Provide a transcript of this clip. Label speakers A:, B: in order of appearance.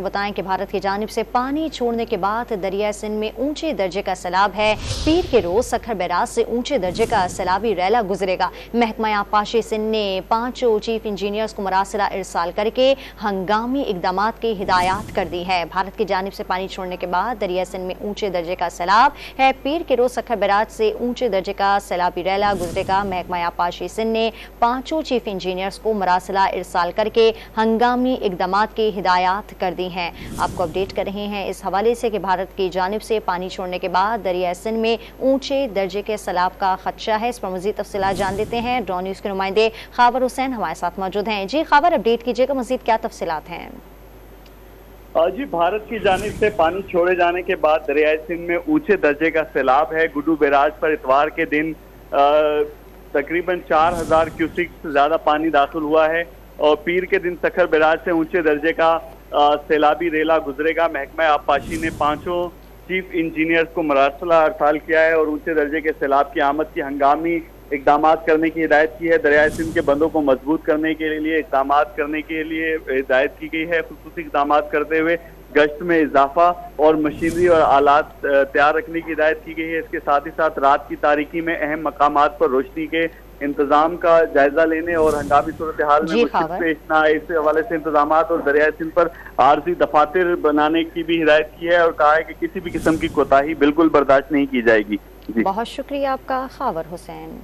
A: आपको बताएं कि भारत की जानिब से पानी छोड़ने के बाद दरिया सिंध में ऊंचे दर्जे का सैलाब है। पीर के रोज सखर बैराज से ऊंचे दर्जे का सैलाबी रैला गुजरेगा। महकमा आबपाशी सिंध ने 5 चीफ इंजीनियर्स को मरासिला इरसाल करके हंगामी इकदाम की हिदायत कर दी है। भारत की जानिब से पानी छोड़ने के बाद दरिया सिंध में ऊंचे दर्जे का सैलाब है। पीर के रोज सखर बैराज से ऊंचे दर्जे का सैलाबी रैला गुजरेगा। महकमा आबपाशी सिंध ने 5 चीफ इंजीनियर्स को मरासिला इरसाल करके हंगामी इकदाम की हिदायत कर दी हैं। आपको अपडेट कर रहे हैं इस हवाले से कि भारत की जानिब से पानी छोड़ने के बाद दरिया सिंध में ऊंचे दर्जे के सैलाब का खदशा है। इस पर मजीद तफसीलात जान लेते हैं। ड्रॉन न्यूज़ के नुमाइंदे खावर हुसैन हमारे साथ मौजूद हैं। जी खावर, अपडेट कीजिएगा, मजीद क्या तफसीलात हैं?
B: जी, भारत की जानिब से पानी छोड़े जाने के बाद दरियाई सिंध में ऊंचे दर्जे का सैलाब है। गुड्डू बैराज पर इतवार के दिन तकरीबन 4000 क्यूसिक से ज्यादा पानी दाखिल हुआ है और पीर के दिन सखर बैराज से ऊंचे दर्जे का सैलाबी रेला गुजरेगा। महकमा आबपाशी ने 5 चीफ इंजीनियर्स को मरासिला इरसाल किया है और ऊंचे दर्जे के सैलाब की आमद की हंगामी इकदाम करने की हिदायत की है। दरियाई सिंध के बंदों को मजबूत करने के लिए इकदाम करने के लिए हिदायत की गई है। खुसूसी इकदाम करते हुए गश्त में इजाफा और मशीनरी और आलात तैयार रखने की हिदायत की गई है। इसके साथ ही साथ रात की तारीकी में अहम मकामात पर रोशनी के इंतजाम का जायजा लेने और हंगामी सूरत हाल में मुश्किल पेश न आए इस हवाले से इंतजाम और दरियाई सिंध पर आर्जी दफातर बनाने की भी हिदायत की है और कहा है कि किसी भी किस्म की कोताही बिल्कुल बर्दाश्त नहीं की जाएगी।
A: बहुत शुक्रिया आपका खावर हुसैन।